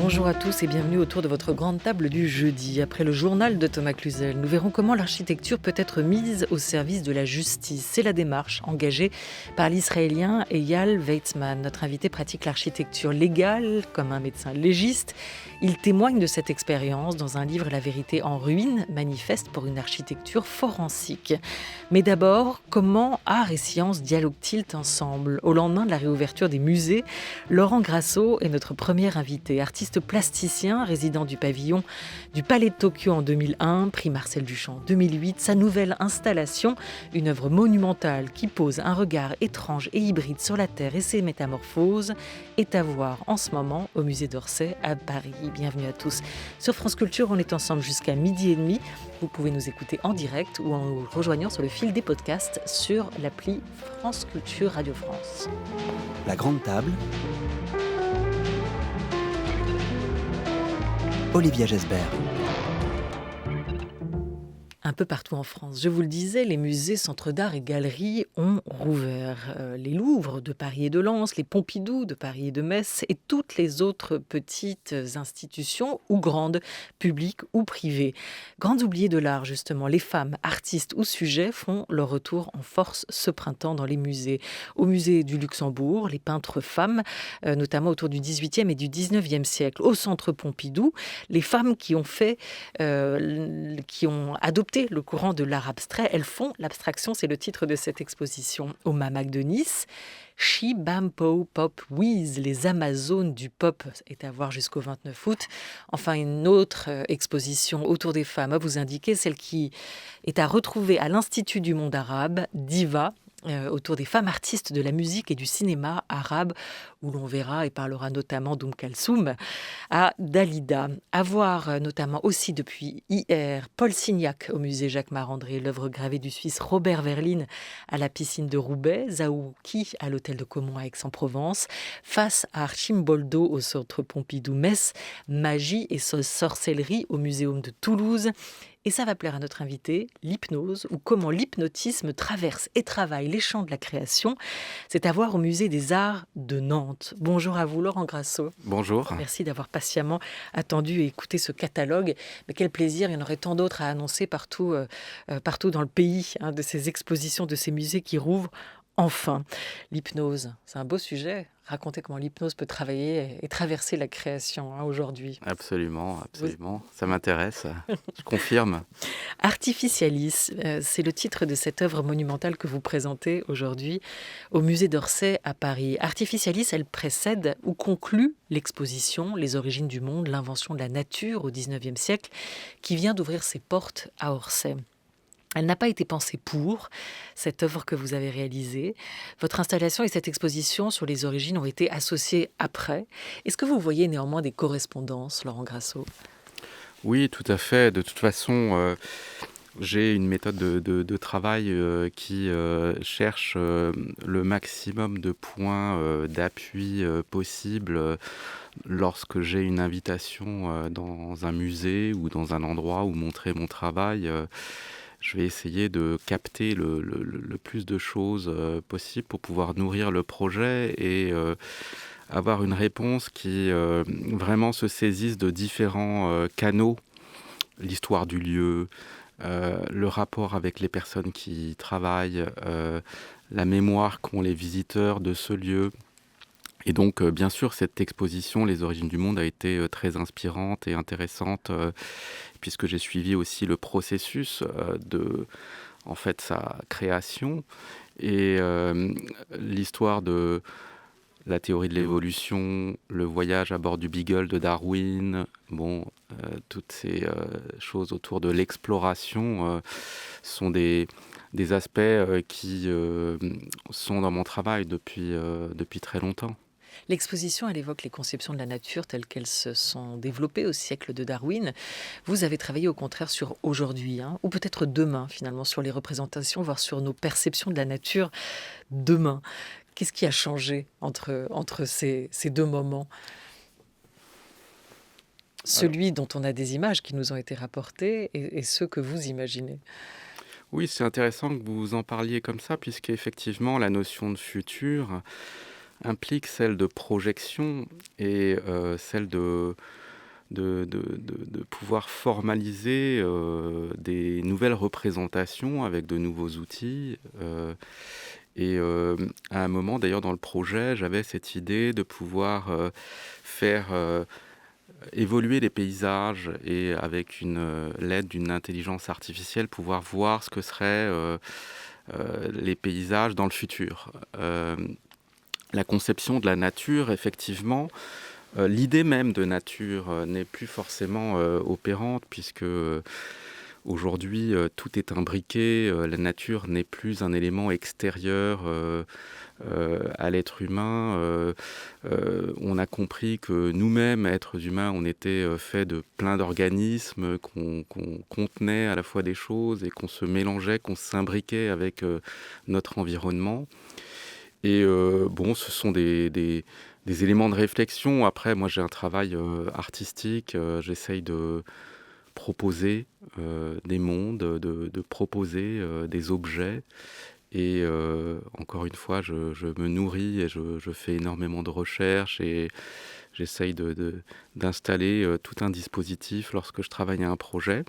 Bonjour à tous et bienvenue autour de votre grande table du jeudi. Après le journal de Thomas Cluzel, nous verrons comment l'architecture peut être mise au service de la justice. C'est la démarche engagée par l'Israélien Eyal Weizmann. Notre invité pratique l'architecture légale comme un médecin légiste. Il témoigne de cette expérience dans un livre La vérité en ruine, manifeste pour une architecture forensique. Mais d'abord, comment art et science dialoguent-ils ensemble ? Au lendemain de la réouverture des musées, Laurent Grasso est notre premier invité. Artiste plasticien, résident du pavillon du Palais de Tokyo en 2001, prix Marcel Duchamp en 2008. Sa nouvelle installation, une œuvre monumentale qui pose un regard étrange et hybride sur la Terre et ses métamorphoses, est à voir en ce moment au musée d'Orsay à Paris. Bienvenue à tous. Sur France Culture, on est ensemble jusqu'à 12h30. Vous pouvez nous écouter en direct ou en nous rejoignant sur le fil des podcasts sur l'appli France Culture Radio France. La grande table. Olivia Gesbert. Un peu partout en France. Je vous le disais, les musées, centres d'art et galeries ont rouvert. Les Louvres de Paris et de Lens, les Pompidou de Paris et de Metz et toutes les autres petites institutions ou grandes, publiques ou privées. Grandes oubliées de l'art, justement, les femmes, artistes ou sujets font leur retour en force ce printemps dans les musées. Au musée du Luxembourg, les peintres femmes, notamment autour du XVIIIe et du XIXe siècle. Au centre Pompidou, les femmes qui ont adopté le courant de l'art abstrait, elles font l'abstraction, c'est le titre de cette exposition. Au MAMAC de Nice, She, Bam, Po, Pop, Whiz, les Amazones du pop est à voir jusqu'au 29 août. Enfin, une autre exposition autour des femmes à vous indiquer, celle qui est à retrouver à l'Institut du monde arabe, Diva, autour des femmes artistes de la musique et du cinéma arabe, où l'on verra et parlera notamment d'Oum Kalsoum à Dalida. À voir notamment aussi depuis hier Paul Signac au musée Jacques Marandré, l'œuvre gravée du Suisse Robert Verlin à la piscine de Roubaix, Zaouki à l'hôtel de Caumont à Aix-en-Provence, face à Archimboldo au centre Pompidou-Metz, Magie et sorcellerie au muséum de Toulouse. Et ça va plaire à notre invité, l'hypnose, ou comment l'hypnotisme traverse et travaille les champs de la création. C'est à voir au musée des Arts de Nantes. Bonjour à vous, Laurent Grasso. Bonjour. Merci d'avoir patiemment attendu et écouté ce catalogue. Mais quel plaisir, il y en aurait tant d'autres à annoncer partout dans le pays, de ces expositions, de ces musées qui rouvrent enfin. L'hypnose, c'est un beau sujet. Racontez comment l'hypnose peut travailler et traverser la création aujourd'hui. Absolument. Ça m'intéresse, je confirme. Artificialis, c'est le titre de cette œuvre monumentale que vous présentez aujourd'hui au musée d'Orsay à Paris. Artificialis, elle précède ou conclut l'exposition Les origines du monde, l'invention de la nature au XIXe siècle, qui vient d'ouvrir ses portes à Orsay. Elle n'a pas été pensée pour cette œuvre que vous avez réalisée. Votre installation et cette exposition sur les origines ont été associées après. Est-ce que vous voyez néanmoins des correspondances, Laurent Grasso ? Oui, tout à fait. De toute façon, j'ai une méthode de travail qui cherche le maximum de points d'appui possible lorsque j'ai une invitation dans un musée ou dans un endroit où montrer mon travail. Je vais essayer de capter le plus de choses possible pour pouvoir nourrir le projet et avoir une réponse qui vraiment se saisisse de différents canaux. L'histoire du lieu, le rapport avec les personnes qui y travaillent, la mémoire qu'ont les visiteurs de ce lieu. Et donc, bien sûr, cette exposition, Les origines du monde, a été très inspirante et intéressante, puisque j'ai suivi aussi le processus de sa création. Et l'histoire de la théorie de l'évolution, le voyage à bord du Beagle de Darwin, toutes ces choses autour de l'exploration sont des aspects qui sont dans mon travail depuis très longtemps. L'exposition, elle évoque les conceptions de la nature telles qu'elles se sont développées au siècle de Darwin. Vous avez travaillé au contraire sur aujourd'hui, ou peut-être demain finalement, sur les représentations, voire sur nos perceptions de la nature demain. Qu'est-ce qui a changé entre ces deux moments ? Celui dont on a des images qui nous ont été rapportées et ceux que vous imaginez. Oui, c'est intéressant que vous en parliez comme ça, puisqu'effectivement, la notion de futur implique celle de projection et celle de pouvoir formaliser des nouvelles représentations avec de nouveaux outils. À un moment, d'ailleurs, dans le projet, j'avais cette idée de pouvoir faire évoluer les paysages et avec l'aide d'une intelligence artificielle, pouvoir voir ce que seraient les paysages dans le futur. La conception de la nature, effectivement, l'idée même de nature n'est plus forcément opérante puisque aujourd'hui tout est imbriqué, la nature n'est plus un élément extérieur à l'être humain. On a compris que nous-mêmes, êtres humains, on était faits de plein d'organismes, qu'on contenait à la fois des choses et qu'on se mélangeait, qu'on s'imbriquait avec notre environnement. Et bon, ce sont des éléments de réflexion. Après, moi, j'ai un travail artistique. J'essaye de proposer des mondes, de proposer des objets. Et encore une fois, je me nourris et je fais énormément de recherches et j'essaye d'installer tout un dispositif lorsque je travaille à un projet.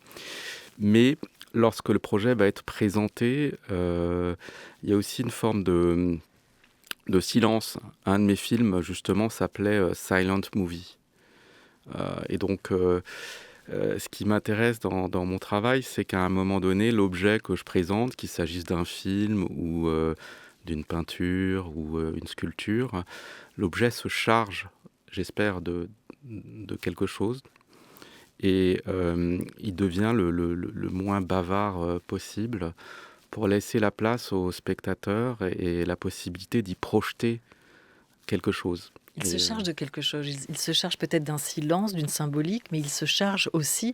Mais lorsque le projet va être présenté, il y a aussi une forme de silence. Un de mes films, justement, s'appelait Silent Movie. Et donc, ce qui m'intéresse dans mon travail, c'est qu'à un moment donné, l'objet que je présente, qu'il s'agisse d'un film ou d'une peinture ou une sculpture, l'objet se charge, j'espère, de quelque chose. Et il devient le moins bavard possible pour laisser la place au spectateur et la possibilité d'y projeter quelque chose. Il se charge de quelque chose, il se charge peut-être d'un silence, d'une symbolique, mais il se charge aussi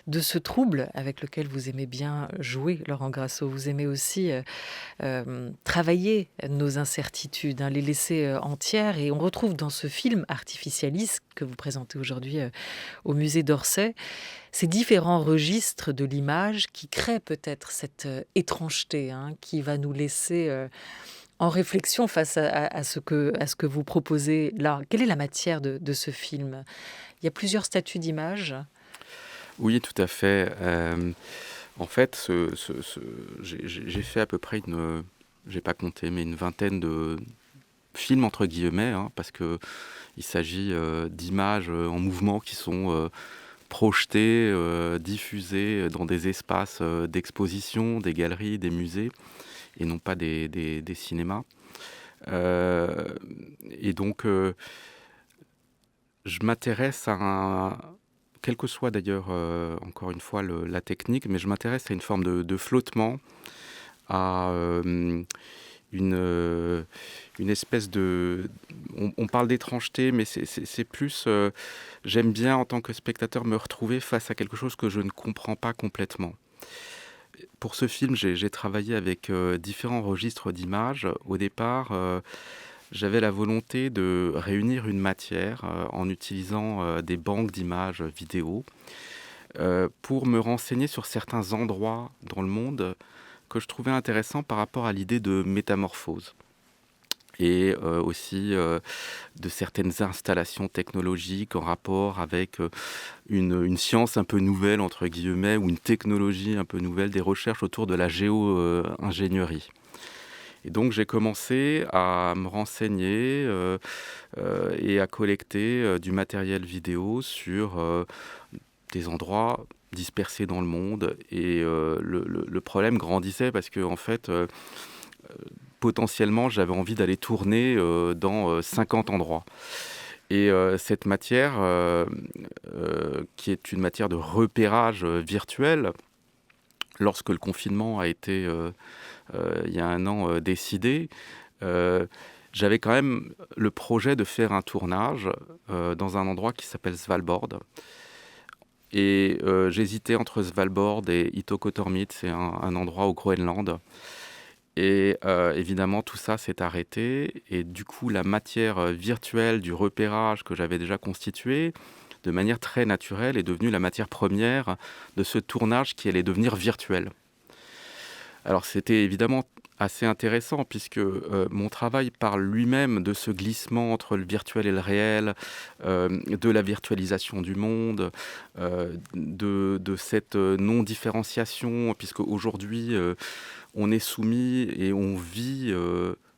de ce trouble avec lequel vous aimez bien jouer, Laurent Grasso. Vous aimez aussi travailler nos incertitudes, les laisser entières. Et on retrouve dans ce film Artificialis, que vous présentez aujourd'hui au musée d'Orsay, ces différents registres de l'image qui créent peut-être cette étrangeté qui va nous laisser en réflexion face à ce que vous proposez là. Quelle est la matière de ce film ? Il y a plusieurs statuts d'images. Oui, tout à fait. En fait, j'ai fait à peu près j'ai pas compté, mais une vingtaine de films entre guillemets, parce que il s'agit d'images en mouvement qui sont projetées, diffusées dans des espaces d'exposition, des galeries, des musées, et non pas des cinémas. Et donc, je m'intéresse quelle que soit d'ailleurs, encore une fois, la technique, mais je m'intéresse à une forme de flottement, à une espèce de... On parle d'étrangeté, mais c'est plus... j'aime bien, en tant que spectateur, me retrouver face à quelque chose que je ne comprends pas complètement. Pour ce film, j'ai travaillé avec différents registres d'images. Au départ, j'avais la volonté de réunir une matière en utilisant des banques d'images vidéo pour me renseigner sur certains endroits dans le monde que je trouvais intéressants par rapport à l'idée de métamorphose. Et aussi de certaines installations technologiques en rapport avec une science un peu nouvelle, entre guillemets, ou une technologie un peu nouvelle, des recherches autour de la géo-ingénierie. Et donc j'ai commencé à me renseigner et à collecter du matériel vidéo sur des endroits dispersés dans le monde. Et le problème grandissait parce que, en fait, potentiellement, j'avais envie d'aller tourner dans 50 endroits. Et cette matière, qui est une matière de repérage virtuel, lorsque le confinement a été, il y a un an, décidé, j'avais quand même le projet de faire un tournage dans un endroit qui s'appelle Svalbard. Et j'hésitais entre Svalbard et Itokotormit, c'est un endroit au Groenland. Et évidemment, tout ça s'est arrêté. Et du coup, la matière virtuelle du repérage que j'avais déjà constituée, de manière très naturelle, est devenue la matière première de ce tournage qui allait devenir virtuel. Alors, c'était évidemment assez intéressant puisque mon travail parle lui-même de ce glissement entre le virtuel et le réel, de la virtualisation du monde, de cette non-différenciation, puisque aujourd'hui on est soumis et on vit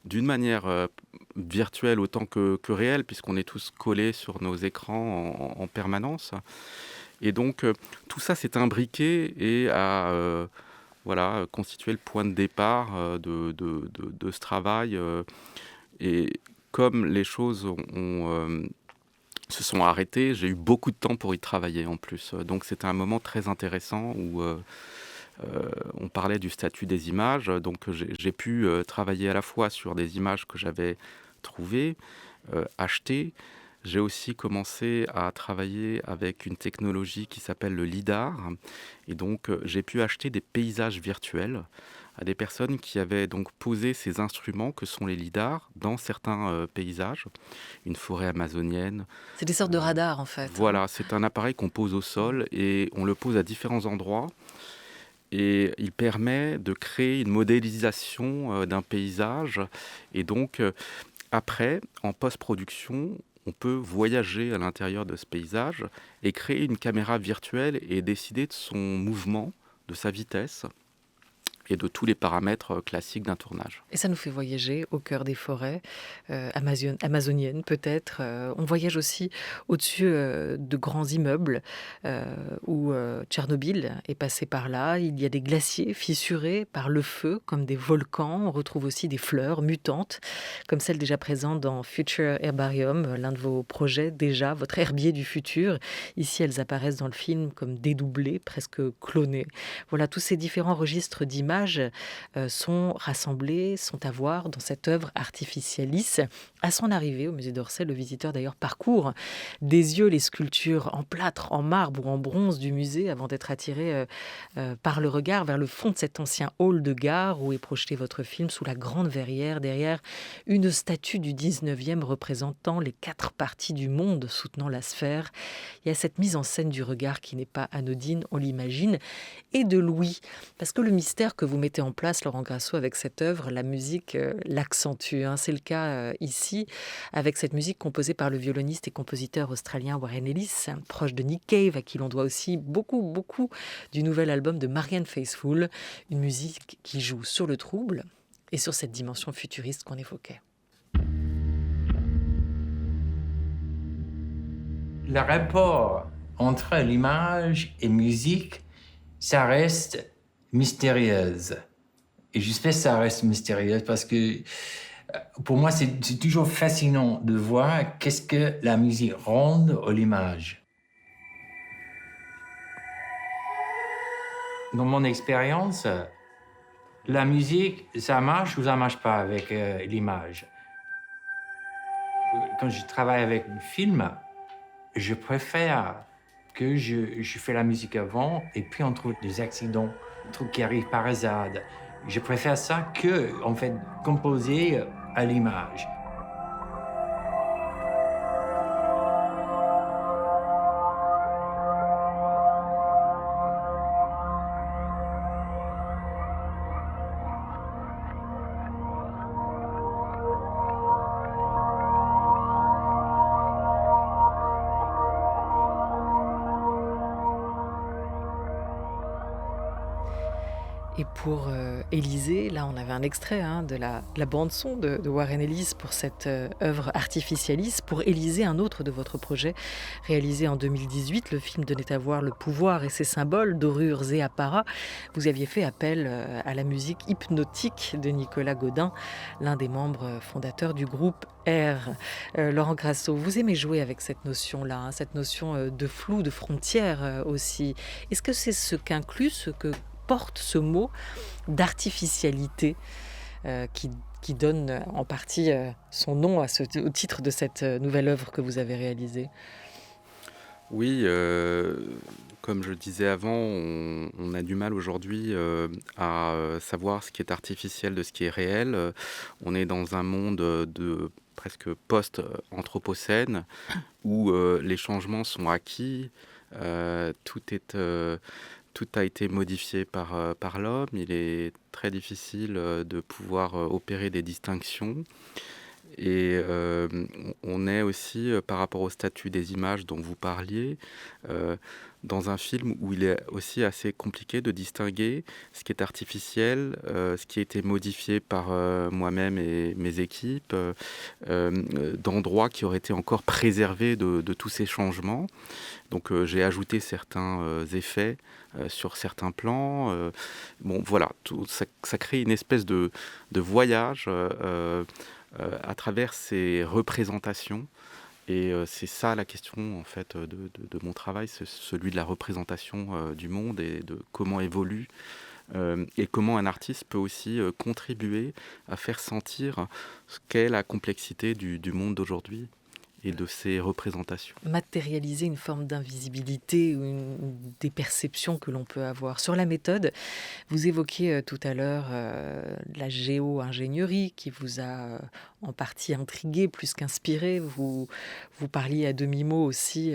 d'une manière virtuelle autant que réelle, puisqu'on est tous collés sur nos écrans en permanence. Et donc tout ça s'est imbriqué et a voilà, constitué le point de départ de ce travail. Et comme les choses se sont arrêtées, j'ai eu beaucoup de temps pour y travailler en plus. Donc c'était un moment très intéressant où on parlait du statut des images. Donc j'ai pu travailler à la fois sur des images que j'avais trouvées, achetées. J'ai aussi commencé à travailler avec une technologie qui s'appelle le LIDAR. Et donc, j'ai pu acheter des paysages virtuels à des personnes qui avaient donc posé ces instruments que sont les LIDAR dans certains paysages. Une forêt amazonienne. C'est des sortes de radars, en fait. Voilà, c'est un appareil qu'on pose au sol et on le pose à différents endroits. Et il permet de créer une modélisation d'un paysage. Et donc, après, en post-production, on peut voyager à l'intérieur de ce paysage et créer une caméra virtuelle et décider de son mouvement, de sa vitesse et de tous les paramètres classiques d'un tournage. Et ça nous fait voyager au cœur des forêts amazoniennes peut-être. On voyage aussi au-dessus de grands immeubles où Tchernobyl est passé par là. Il y a des glaciers fissurés par le feu comme des volcans. On retrouve aussi des fleurs mutantes comme celle déjà présente dans Future Herbarium, l'un de vos projets déjà, votre herbier du futur. Ici, elles apparaissent dans le film comme dédoublées, presque clonées. Voilà, tous ces différents registres d'images sont rassemblés, sont à voir dans cette œuvre Artificialis. À son arrivée au musée d'Orsay, le visiteur d'ailleurs parcourt des yeux les sculptures en plâtre, en marbre ou en bronze du musée avant d'être attiré par le regard vers le fond de cet ancien hall de gare où est projeté votre film sous la grande verrière, derrière une statue du 19e représentant les 4 parties du monde soutenant la sphère. Il y a cette mise en scène du regard qui n'est pas anodine, on l'imagine, et de l'ouïe, parce que le mystère que vous mettez en place, Laurent Grasso, avec cette œuvre, la musique l'accentue. C'est le cas ici, avec cette musique composée par le violoniste et compositeur australien Warren Ellis, proche de Nick Cave, à qui l'on doit aussi beaucoup du nouvel album de Marianne Faithfull, une musique qui joue sur le trouble et sur cette dimension futuriste qu'on évoquait. Le rapport entre l'image et musique, ça reste mystérieuse. Et j'espère que ça reste mystérieuse parce que pour moi, c'est toujours fascinant de voir qu'est-ce que la musique rend à l'image. Dans mon expérience, la musique, ça marche ou ça marche pas avec l'image. Quand je travaille avec un film, je préfère que je fais la musique avant et puis on trouve des accidents, des trucs qui arrivent par hasard. Je préfère ça que, en fait, composer à l'image. Et pour Élysée, là on avait un extrait de la bande-son de Warren Ellis pour cette œuvre Artificialis. Pour Élysée, un autre de votre projet, réalisé en 2018, le film donnait à voir le pouvoir et ses symboles, dorures et apparats. Vous aviez fait appel à la musique hypnotique de Nicolas Godin, l'un des membres fondateurs du groupe R. Laurent Grasso, vous aimez jouer avec cette notion-là, cette notion de flou, de frontière aussi. Est-ce que c'est ce qu'inclut, ce que porte ce mot d'artificialité qui donne en partie son nom au titre de cette nouvelle œuvre que vous avez réalisée? Oui, comme je le disais avant, on a du mal aujourd'hui à savoir ce qui est artificiel de ce qui est réel. On est dans un monde de presque post-anthropocène où les changements sont acquis, tout est tout a été modifié par l'homme. Il est très difficile de pouvoir opérer des distinctions. Et on est aussi, par rapport au statut des images dont vous parliez, dans un film où il est aussi assez compliqué de distinguer ce qui est artificiel, ce qui a été modifié par moi-même et mes équipes, d'endroits qui auraient été encore préservés de tous ces changements. Donc j'ai ajouté certains effets sur certains plans. Bon, voilà, ça crée une espèce de voyage à travers ces représentations. Et c'est ça la question en fait de mon travail, c'est celui de la représentation du monde et de comment évolue et comment un artiste peut aussi contribuer à faire sentir ce qu'est la complexité du monde d'aujourd'hui et de ses représentations. Matérialiser une forme d'invisibilité ou des perceptions que l'on peut avoir. Sur la méthode, vous évoquiez tout à l'heure la géo-ingénierie qui vous a en partie intrigué plus qu'inspiré. Vous parliez à demi-mot aussi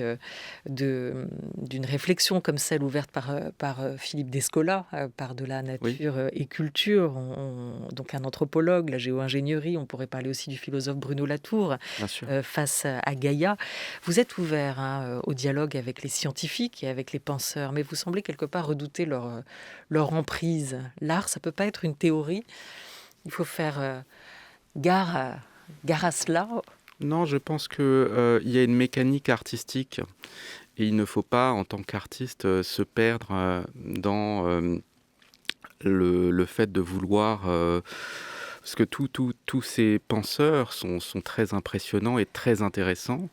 d'une réflexion comme celle ouverte par Philippe Descola, par de la nature et culture, donc un anthropologue, la géo-ingénierie. On pourrait parler aussi du philosophe Bruno Latour, face à Gaïa. Vous êtes ouvert au dialogue avec les scientifiques et avec les penseurs, mais vous semblez quelque part redouter leur emprise. L'art, ça ne peut pas être une théorie. Il faut faire gare à cela. Non, je pense qu'il y a une mécanique artistique et il ne faut pas, en tant qu'artiste, se perdre dans le fait de vouloir... parce que tous ces penseurs sont très impressionnants et très intéressants.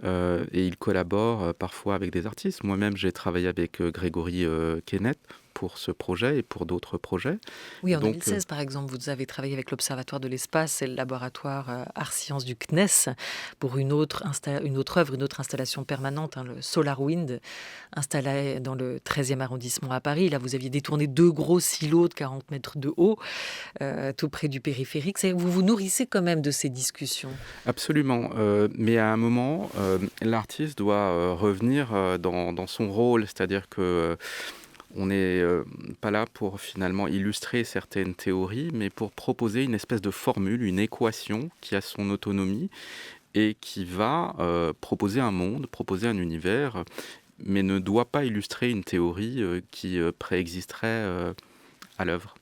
Et ils collaborent parfois avec des artistes. Moi-même, j'ai travaillé avec Grégory Kenneth pour ce projet et pour d'autres projets. Oui, en 2016, par exemple, vous avez travaillé avec l'Observatoire de l'espace et le laboratoire Art-Sciences du CNES pour une autre œuvre, une autre installation permanente, le Solar Wind, installé dans le 13e arrondissement à Paris. Là, vous aviez détourné 2 gros silos de 40 mètres de haut, tout près du périphérique. Vous vous nourrissez quand même de ces discussions. Absolument. Mais à un moment, l'artiste doit revenir dans son rôle, c'est-à-dire que on n'est pas là pour finalement illustrer certaines théories, mais pour proposer une espèce de formule, une équation qui a son autonomie et qui va proposer un monde, proposer un univers, mais ne doit pas illustrer une théorie qui préexisterait à l'œuvre.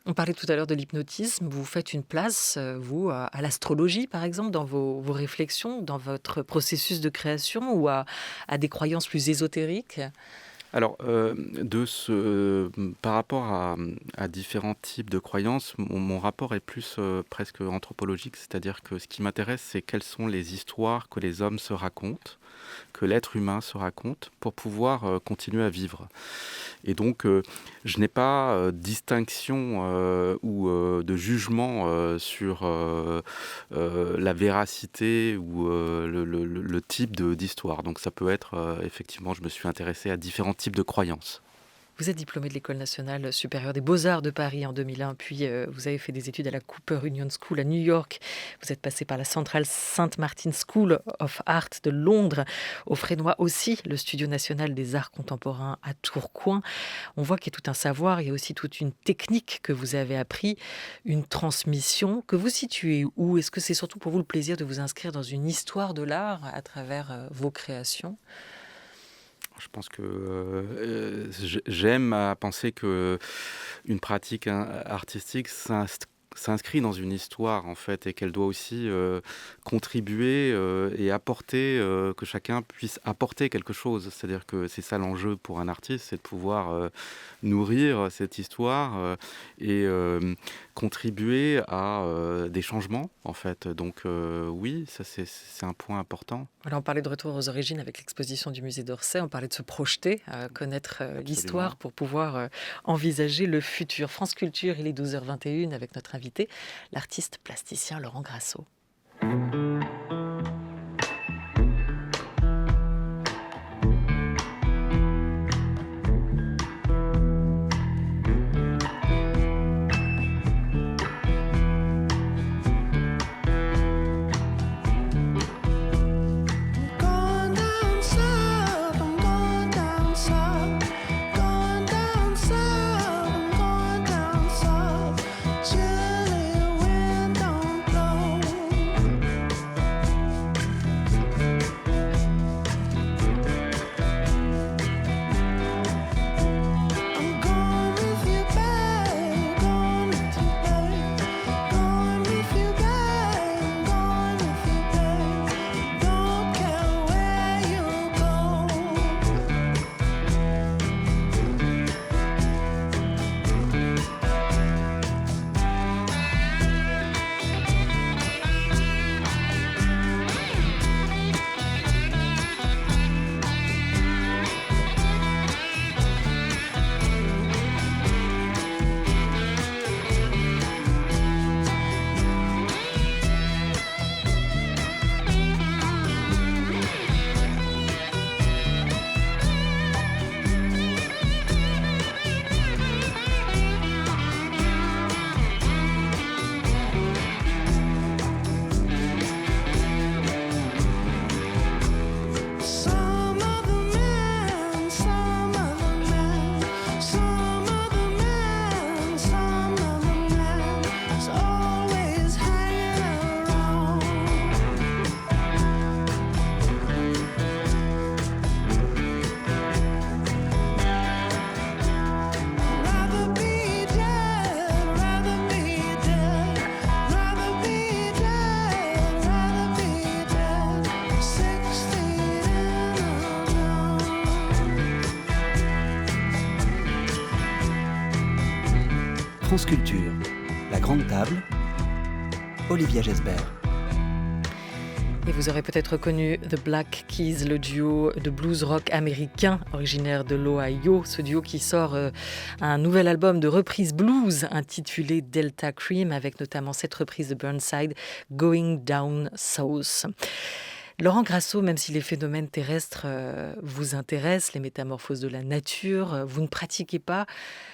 On parlait tout à l'heure de l'hypnotisme. Vous faites une place, vous, à l'astrologie, par exemple, dans vos réflexions, dans votre processus de création ou à des croyances plus ésotériques ? Alors, par rapport à différents types de croyances, mon rapport est plus presque anthropologique, c'est-à-dire que ce qui m'intéresse, c'est quelles sont les histoires que les hommes se racontent, que l'être humain se raconte, pour pouvoir continuer à vivre. Et donc, je n'ai pas distinction ou de jugement sur la véracité ou le type d'histoire. Donc ça peut être, effectivement, je me suis intéressé à différents types de croyances. Vous êtes diplômé de l'École nationale supérieure des beaux-arts de Paris en 2001, puis vous avez fait des études à la Cooper Union School à New York. Vous êtes passé par la Central Saint Martin School of Art de Londres, au Frénois aussi, le Studio national des arts contemporains à Tourcoing. On voit qu'il y a tout un savoir, il y a aussi toute une technique que vous avez appris, une transmission que vous situez où ? Est-ce que c'est surtout pour vous le plaisir de vous inscrire dans une histoire de l'art à travers vos créations ? Je pense que j'aime à penser que une pratique artistique s'inscrit dans une histoire en fait et qu'elle doit aussi contribuer et apporter, que chacun puisse apporter quelque chose. C'est-à-dire que c'est ça l'enjeu pour un artiste, c'est de pouvoir nourrir cette histoire et contribuer à des changements en fait. Donc oui, ça c'est un point important. Voilà, on parlait de retour aux origines avec l'exposition du musée d'Orsay, on parlait de se projeter, connaître l'histoire pour pouvoir envisager le futur. France Culture, il est 12h21 avec notre invité, l'artiste plasticien Laurent Grasso. Going down south, I'm going down south, going down France Culture, la grande table, Olivia Gesbert. Et vous aurez peut-être reconnu The Black Keys, le duo de blues rock américain originaire de l'Ohio. Ce duo qui sort un nouvel album de reprises blues intitulé Delta Cream, avec notamment cette reprise de Burnside, Going Down South. Laurent Grasso, même si les phénomènes terrestres vous intéressent, les métamorphoses de la nature, vous ne pratiquez pas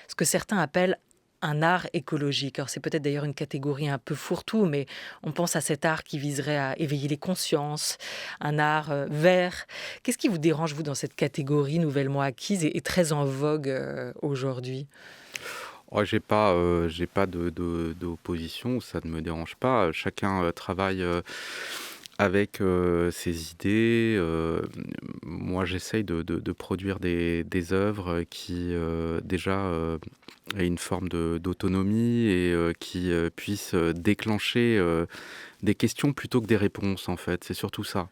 ce que certains appellent un art écologique. Alors c'est peut-être d'ailleurs une catégorie un peu fourre-tout, mais on pense à cet art qui viserait à éveiller les consciences, un art vert. Qu'est-ce qui vous dérange, vous, dans cette catégorie nouvellement acquise et très en vogue aujourd'hui ? Oh, j'ai pas d'opposition, ça ne me dérange pas. Chacun travaille avec ses idées. Moi, j'essaye de produire des œuvres qui déjà aient une forme d'autonomie et qui puissent déclencher des questions plutôt que des réponses, en fait. C'est surtout ça.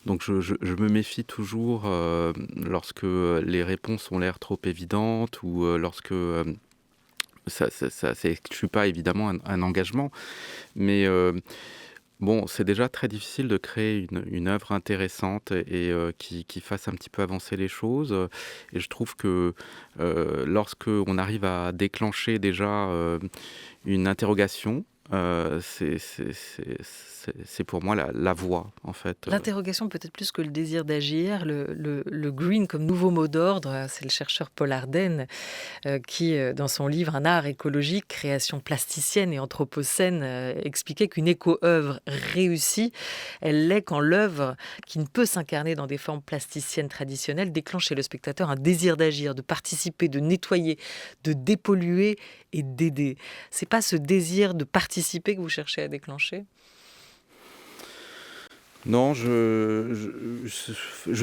Donc je me méfie toujours lorsque les réponses ont l'air trop évidentes ou lorsque ça n'exclut pas évidemment un engagement. Mais bon, c'est déjà très difficile de créer une œuvre intéressante et qui fasse un petit peu avancer les choses. Et je trouve que lorsque on arrive à déclencher déjà une interrogation, c'est pour moi la voie, en fait. L'interrogation peut-être plus que le désir d'agir. Le green comme nouveau mot d'ordre, c'est le chercheur Paul Ardenne qui, dans son livre Un art écologique, création plasticienne et anthropocène, expliquait qu'une éco-œuvre réussie, elle l'est quand l'œuvre, qui ne peut s'incarner dans des formes plasticiennes traditionnelles, déclenche chez le spectateur un désir d'agir, de participer, de nettoyer, de dépolluer et d'aider. C'est pas ce désir de participer que vous cherchez à déclencher ? Non, je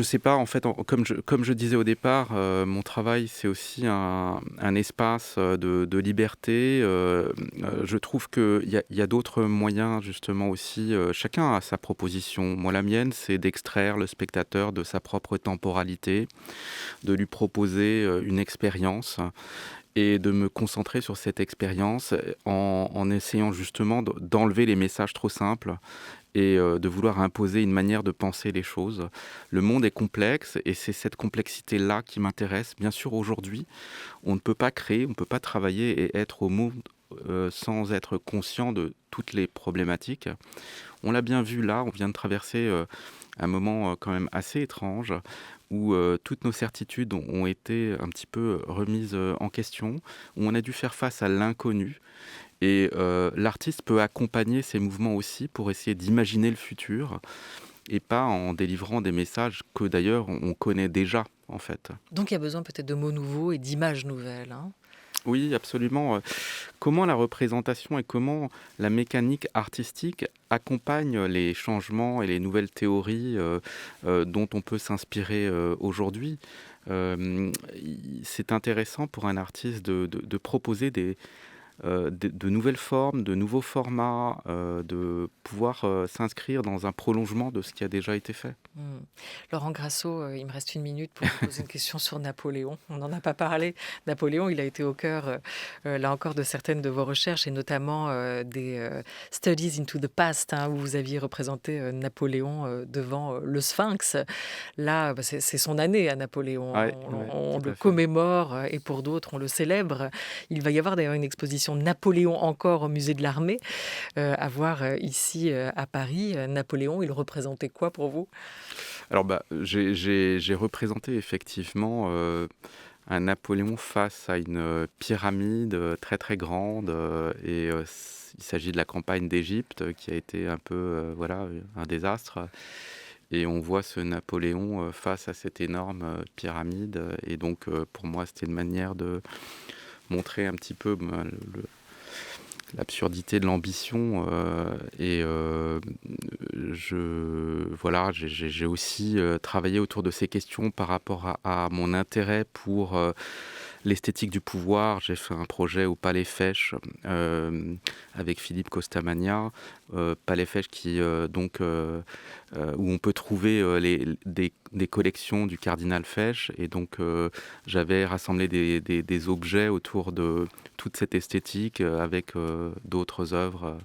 sais pas. En fait, comme je disais au départ, mon travail, c'est aussi un espace de liberté. Je trouve qu'il y a d'autres moyens, justement, aussi. Chacun a sa proposition. Moi, la mienne, c'est d'extraire le spectateur de sa propre temporalité, de lui proposer une expérience et de me concentrer sur cette expérience en essayant justement d'enlever les messages trop simples et de vouloir imposer une manière de penser les choses. Le monde est complexe et c'est cette complexité-là qui m'intéresse. Bien sûr, aujourd'hui, on ne peut pas créer, on ne peut pas travailler et être au monde sans être conscient de toutes les problématiques. On l'a bien vu là, on vient de traverser un moment quand même assez étrange où toutes nos certitudes ont été un petit peu remises en question, où on a dû faire face à l'inconnu. Et l'artiste peut accompagner ces mouvements aussi pour essayer d'imaginer le futur et pas en délivrant des messages que d'ailleurs on connaît déjà, en fait. Donc il y a besoin peut-être de mots nouveaux et d'images nouvelles, hein ? Oui, absolument. Comment la représentation et comment la mécanique artistique accompagnent les changements et les nouvelles théories dont on peut s'inspirer aujourd'hui. C'est intéressant pour un artiste de proposer de nouvelles formes, de nouveaux formats, de pouvoir s'inscrire dans un prolongement de ce qui a déjà été fait. Laurent Grasso, il me reste 1 minute pour vous poser une question sur Napoléon. On n'en a pas parlé. Napoléon, il a été au cœur, là encore, de certaines de vos recherches et notamment des Studies into the Past, hein, où vous aviez représenté Napoléon devant le Sphinx. Là, c'est son année à Napoléon. Ouais, On tout le à fait. commémore et pour d'autres, on le célèbre. Il va y avoir d'ailleurs une exposition Napoléon encore au musée de l'Armée à voir ici à Paris. Napoléon, il représentait quoi pour vous ? Alors, j'ai représenté effectivement un Napoléon face à une pyramide très très grande il s'agit de la campagne d'Égypte qui a été un peu voilà, un désastre. Et on voit ce Napoléon face à cette énorme pyramide. Et donc, pour moi, c'était une manière de montrer un petit peu l'absurdité de l'ambition. J'ai aussi travaillé autour de ces questions par rapport à mon intérêt pour l'esthétique du pouvoir. J'ai fait un projet au Palais Fèche avec Philippe Costamagna. Palais Fèche où on peut trouver des collections du cardinal Fesch. Et donc, j'avais rassemblé des objets autour de toute cette esthétique avec d'autres œuvres.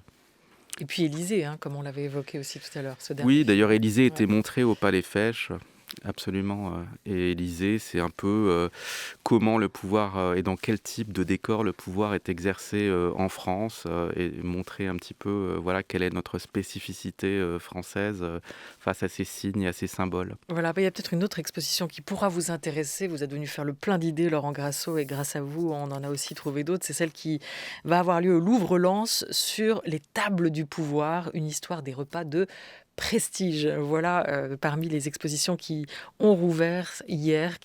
Et puis Élysée, hein, comme on l'avait évoqué aussi tout à l'heure, ce dernier Oui, film. d'ailleurs, Élysée était Ouais. montré au Palais Fèche. Absolument. Et Élysée, c'est un peu comment le pouvoir et dans quel type de décor le pouvoir est exercé en France et montrer un petit peu voilà, quelle est notre spécificité française face à ces signes et à ces symboles. Voilà, bah, il y a peut-être une autre exposition qui pourra vous intéresser. Vous êtes venu faire le plein d'idées, Laurent Grasso, et grâce à vous, on en a aussi trouvé d'autres. C'est celle qui va avoir lieu au Louvre-Lens sur les tables du pouvoir, une histoire des repas de prestige. Voilà, parmi les expositions qui ont rouvert hier,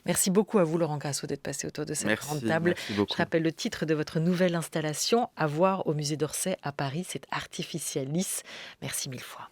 Merci beaucoup à vous, Laurent Grasso, d'être passé autour de cette grande table. Merci Je beaucoup. rappelle le titre de votre nouvelle installation à voir au musée d'Orsay à Paris, c'est Artificialis. Merci mille fois.